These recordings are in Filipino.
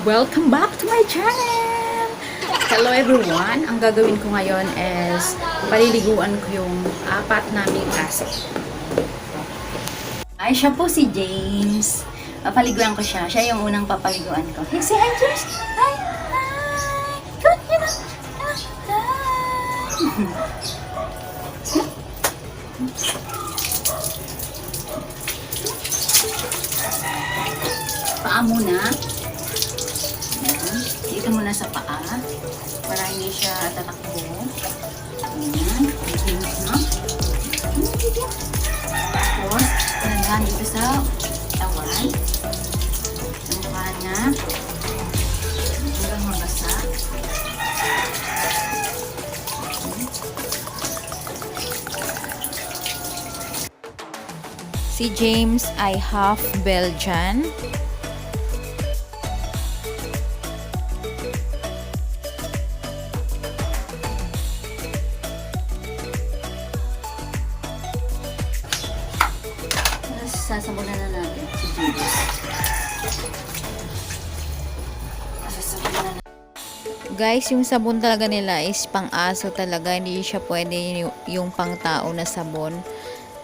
Welcome back to my channel! Hello everyone! Ang gagawin ko ngayon is paliliguan ko yung apat naming aso. Ay, siya po si James. Papaliguan ko siya. Siya yung unang papaliguan ko. Hey, say hi, James! Hi! Hi! Good! Paa muna. Dito muna sa paa para hindi siya tatakbo. Ayan. James na. Tapos, pinagahan dito sa tawan. Sa mukha niya. Hanggang mabasa. Si James ay half Belgian. Sasabunan na natin si James. Guys, yung sabon talaga nila is pang-aso talaga. Hindi siya pwede yung pang-tao na sabon.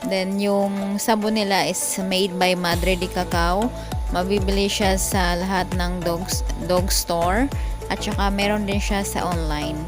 Then, yung sabon nila is made by Madre de Cacao. Mabibili siya sa lahat ng dog store. At saka meron din siya sa online.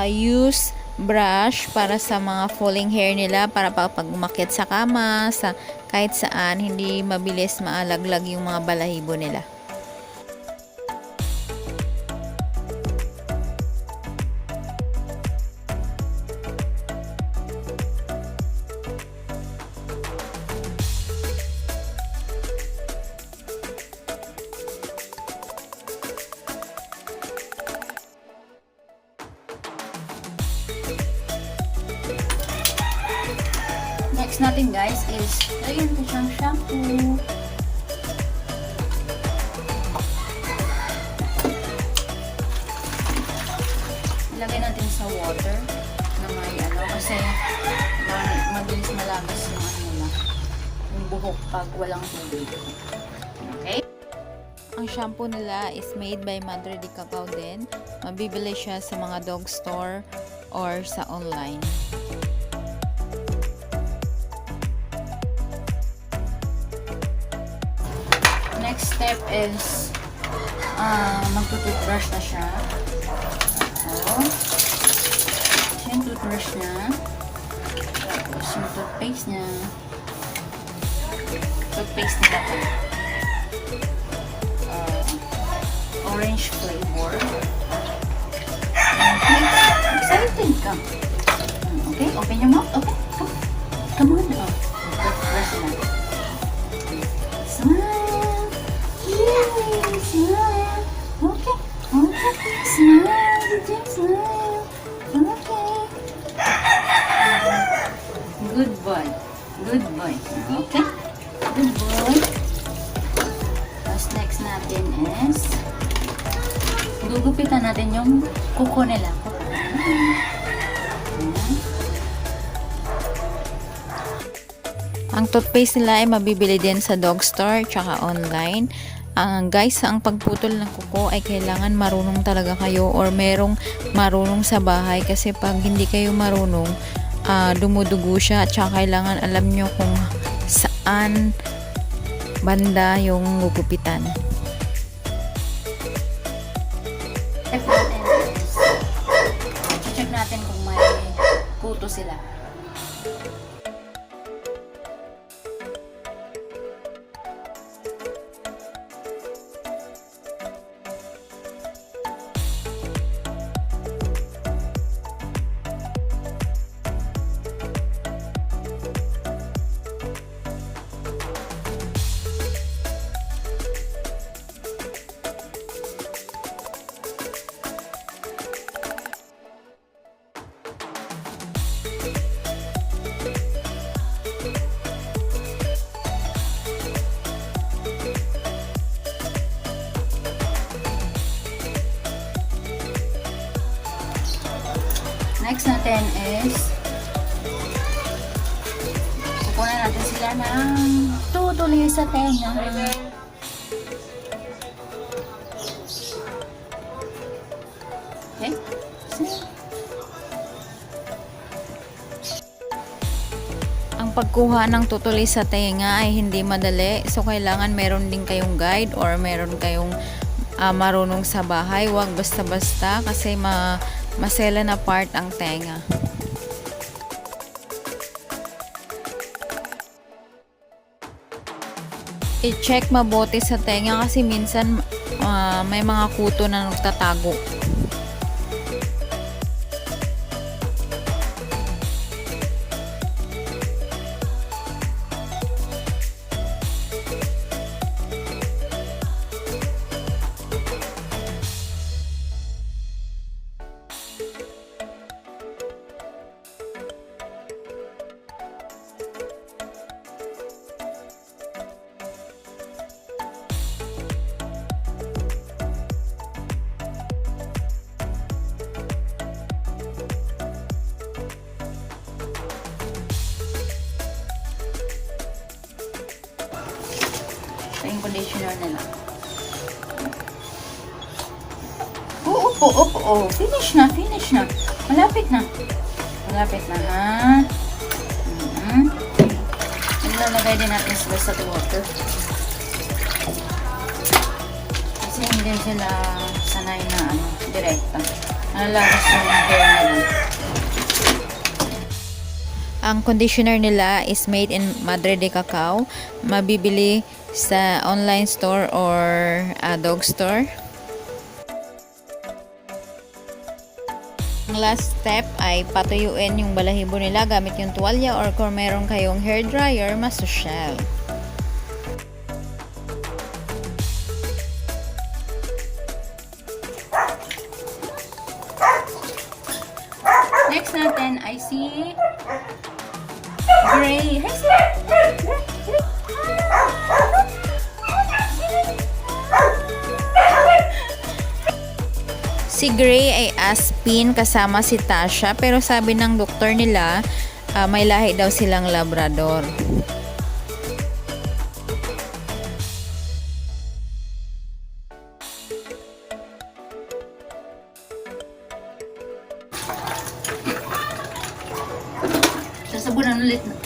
Use brush para sa mga falling hair nila para pag umakyat sa kama, sa kahit saan, hindi mabilis maalaglag yung mga balahibo nila. Next natin guys is lagyan ko siyang shampoo. Ilagay natin sa water na may kasi mabilis malabas yung yung buhok pag walang tubig. Okay? Ang shampoo nila is made by Madre de Cacao din. Mabibili siya sa mga dog store or sa online. Next step is magtutoothbrush na siya. Siya yung toothbrush niya. Tapos yung toothpaste niya. Toothpaste nila po. Orange flavor. Okay. Excited ka. Okay, open your mouth. Okay, come on. Toothbrush na. Smile. Smile. Okay. Smile. Smile. Okay. Good boy. Good boy. Okay. Good boy. Tapos next natin is gugupitan natin yung kuko nila. Ang toothpaste nila ay mabibili din sa dog store tsaka online. Guys, ang pagputol ng kuko ay kailangan marunong talaga kayo or merong marunong sa bahay kasi pag hindi kayo marunong, dumudugo siya at saka kailangan alam nyo kung saan banda yung gugupitan. Check natin kung may kuto sila. Next natin is kukunan natin sila ng tutuloy sa tenga. Okay? Ang pagkuha ng tutuloy sa tenga ay hindi madali. So, kailangan meron din kayong guide or meron kayong marunong sa bahay. Huwag basta-basta kasi masela na part ang tenga. I-check mabuti sa tenga kasi minsan may mga kuto na nagtatago. Yung conditioner nila. Oo. Finish na. Malapit na, ha? Nilalagay din natin sila sa water. Kasi hindi sila sanay na, direkta. Nalalagas yung hair nila. Ang conditioner nila is made in Madre de Cacao. Mabibili sa online store or dog store. Ang last step ay patuyuin yung balahibo nila gamit yung tuwalya or kung meron kayong hair dryer, mas social. Next natin ay si Gray. Si Gray ay Aspin kasama si Tasha, pero sabi ng doktor nila may lahi daw silang Labrador.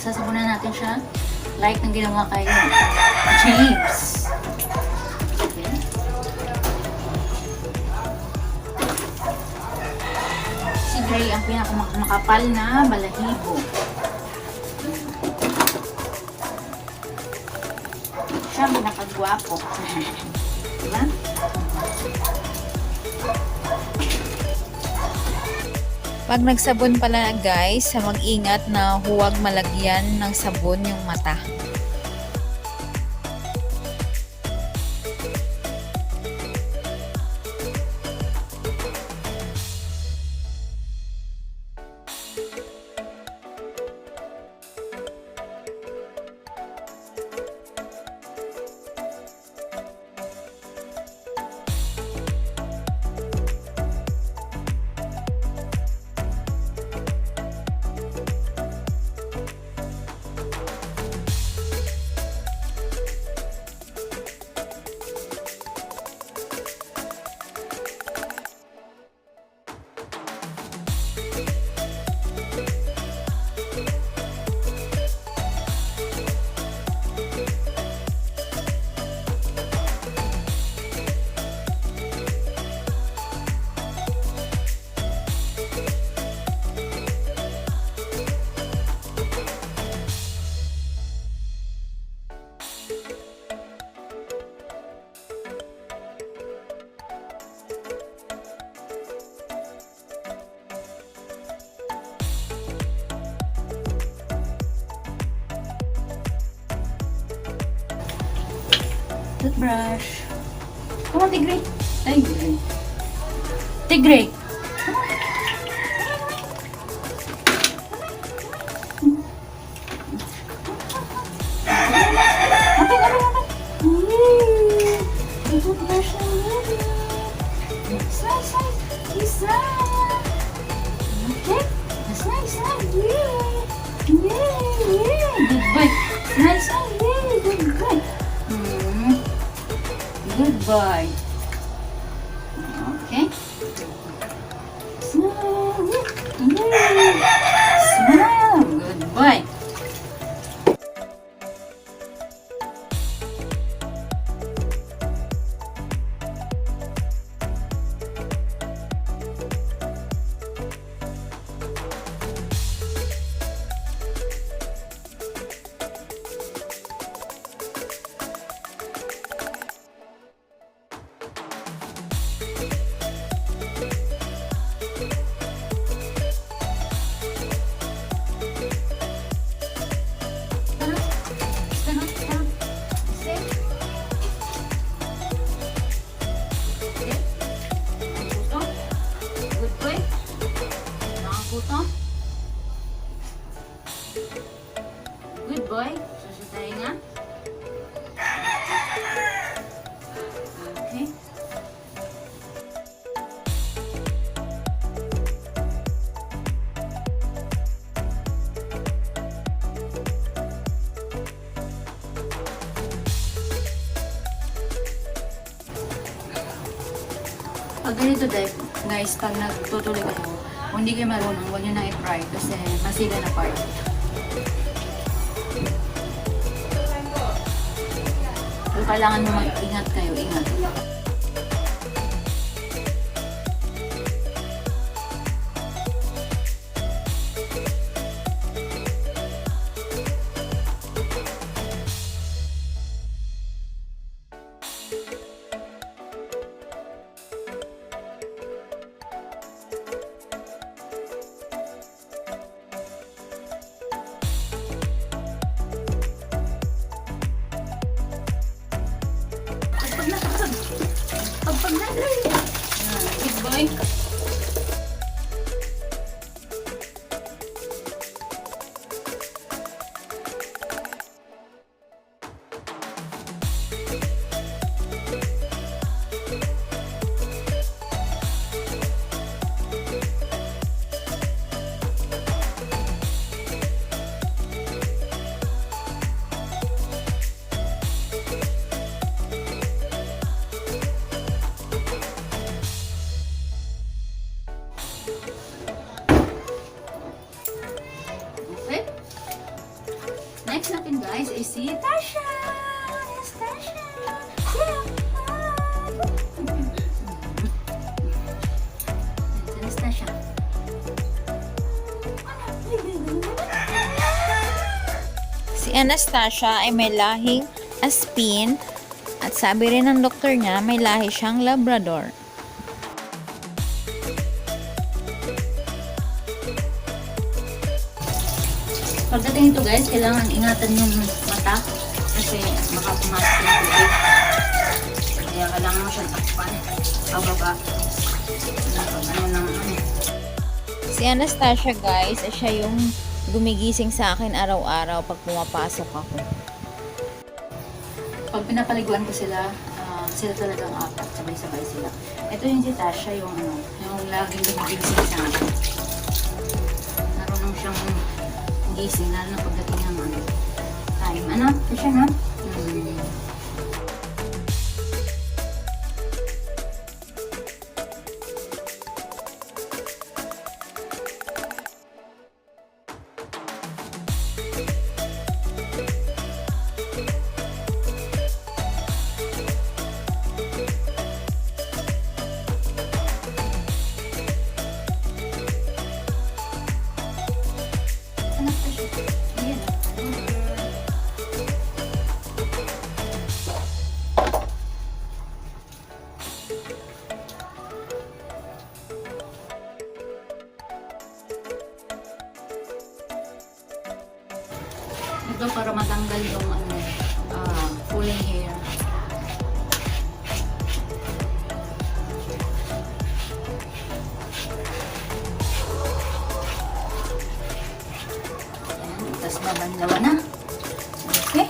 Sasabunan natin siya like ng ginawa kay James. Okay. Si Gray ang pinakamakapal na balahibo. Siya ang pinakagwapo. Diba? Pag nagsabon pala guys, mag-ingat na huwag malagyan ng sabon yung mata. Toothbrush. Come on, Tigray. Tigray. Tigray. Toothbrush na yun. Isa. Okay. boy. Okay. Smile. Smile. Good boy. Good boy. Susutay nga. Okay. Pag ganito guys, pag nagtutuloy kayo, kung hindi kayo marunong, huwag nyo na i-fry kasi masila na part. Pero kailangan nyo mag-ingat kayo, ingat. Pag na, good boy. Next natin guys is si Tasha! Yes, Tasha! Yes, Tasha. Si Anastasia ay may lahing Aspin at sabi rin ng doktor niya may lahi siyang Labrador. Pagdating ito guys, kailangan ingatan yung mata kasi baka pumasok yung tubig. Kaya kailangan mo siyang takpan. Pababa. Si Anastasia guys, siya yung gumigising sa akin araw-araw pag pumapasok ako. Pag pinapaliguan ko sila, sila talagang apat, sabay-sabay sila. Ito yung si Tasha, yung laging gumigising sa akin. Narunong siyang gising, lalo na pagdating ng time. Ano? Ito siya, no? Ito para matanggal yung pulling hair. Ayan, tapos babanlawan na. Okay.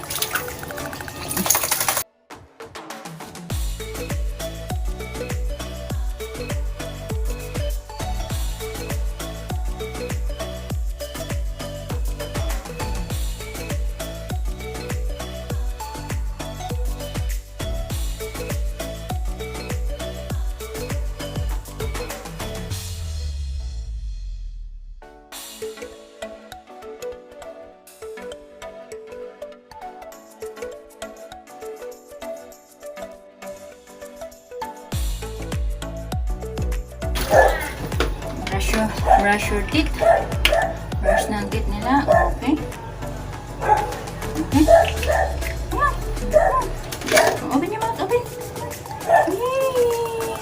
Brush your teeth. Brush ng teeth nila. Okay. Okay. Come on. Open your mouth. Open. Yay!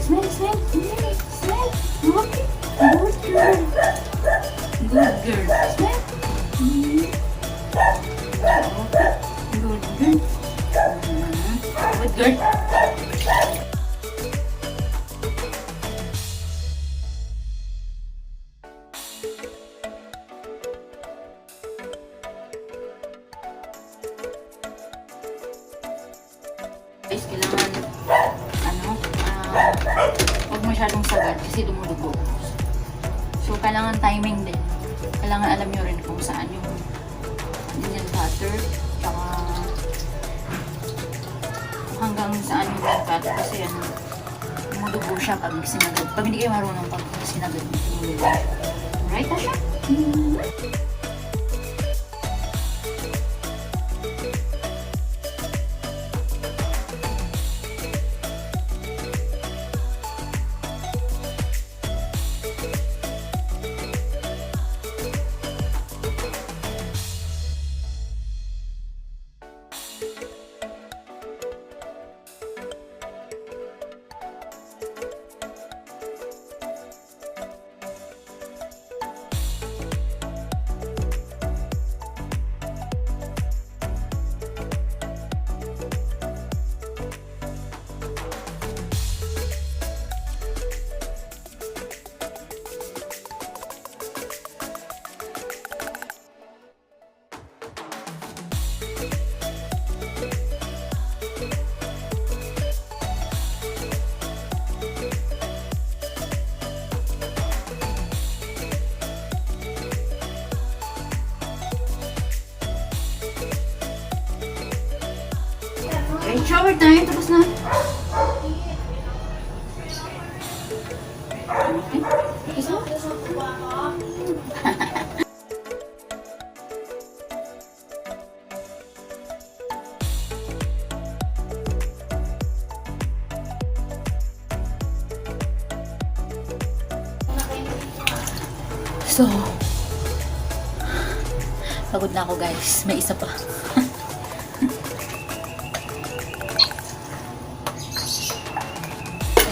Smell, smell. Smell. Okay. Good girl. Good girl. Smell. Okay. Good girl. Good girl. Guys, kailangan huwag masyadong sagad kasi dumudugo. So, kailangan timing din. Kailangan alam nyo rin kung saan yung ganyan butter, tsaka hanggang saan yung butter kasi dumudugo siya pag sinagad. Pag hindi kayo marunong pag sinagad, dumudugo. Alright, Tasha? Okay, shower time. Tapos na. Okay. Isa? So, pagod na ako guys. May isa pa.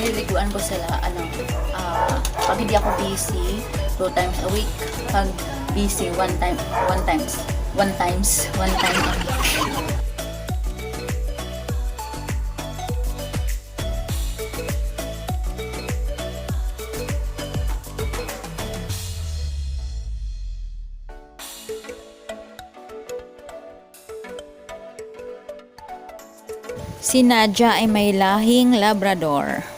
Nililiguan ko sila, pag hindi ako busy, 2 times a week. Pag busy, one time a week. Si Nadia ay may lahing Labrador.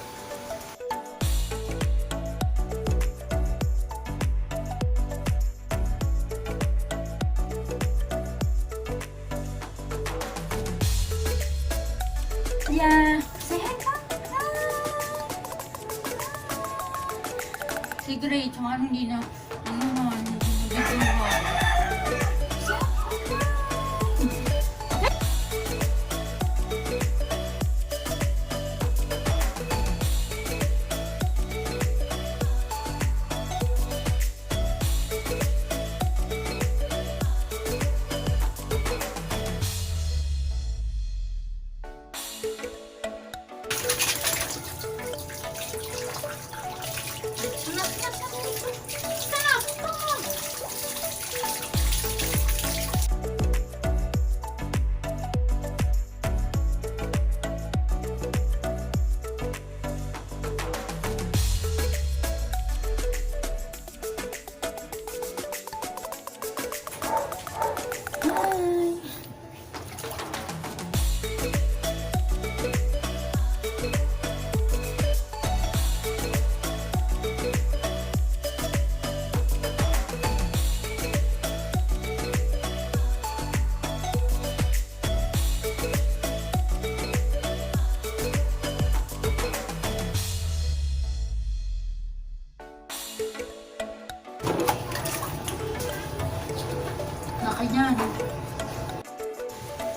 Yeah, say hi ka. Si Gray, tsaka hindi na, dito na.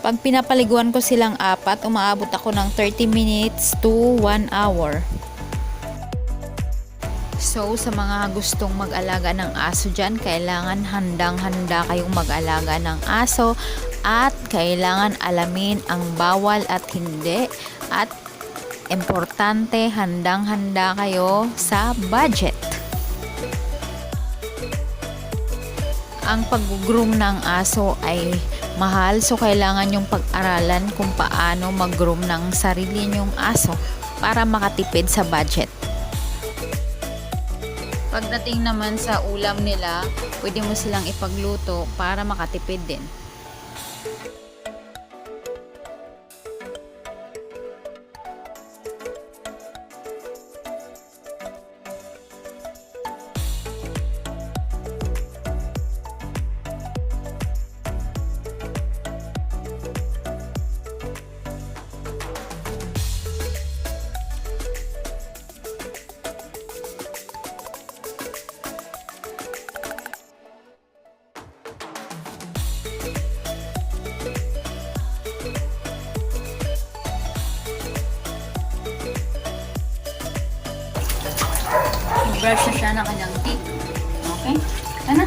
Pag pinapaliguan ko silang apat, umaabot ako ng 30 minutes to 1 hour. So, sa mga gustong mag-alaga ng aso dyan, kailangan handang-handa kayong mag-alaga ng aso at kailangan alamin ang bawal at hindi, at importante, handang-handa kayo sa budget. Ang pag-groom ng aso ay mahal, so kailangan yung pag-aralan kung paano mag-groom ng sarili nyong aso para makatipid sa budget. Pagdating naman sa ulam nila, pwede mo silang ipagluto para makatipid din. Brush na siya ng kanyang teeth. Okay? Ano?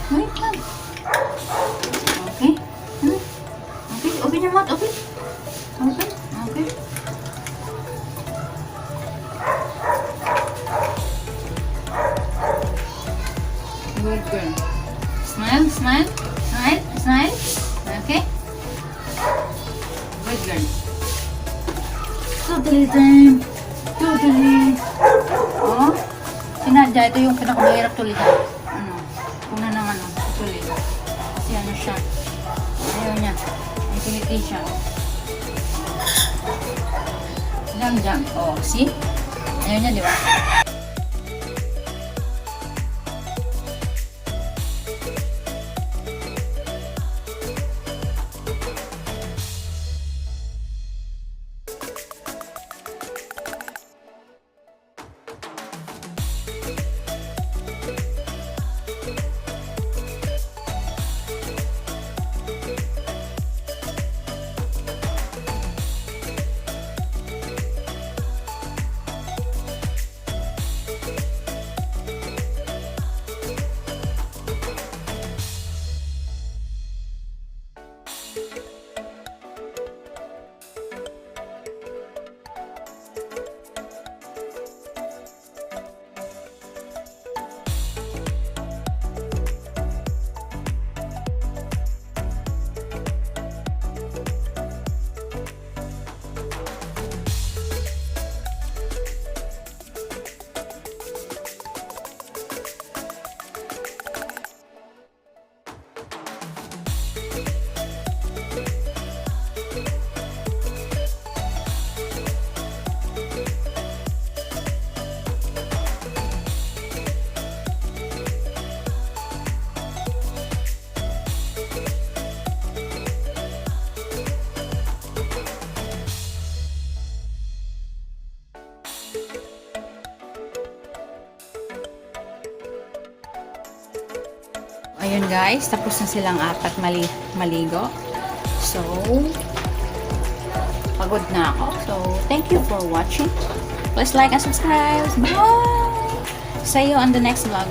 Wait lang. Okay? Okay? Open your mouth. Open. Open. Okay. Good girl. Smile. Smile. Smile. Smile. Okay? Good girl. Totally time. Totally. Oh. Sinadya, ito yung pinakamahirap tulitan. Ano? Kuna ng ano. Tulit. Kasi ano siya. Ayaw niya. May kiliti siya. Jam. Oh, see? Ayaw niya, di ba? Ayun guys, tapos na silang apat maligo. So, pagod na ako. So, thank you for watching. Please like and subscribe. Bye! See you on the next vlog.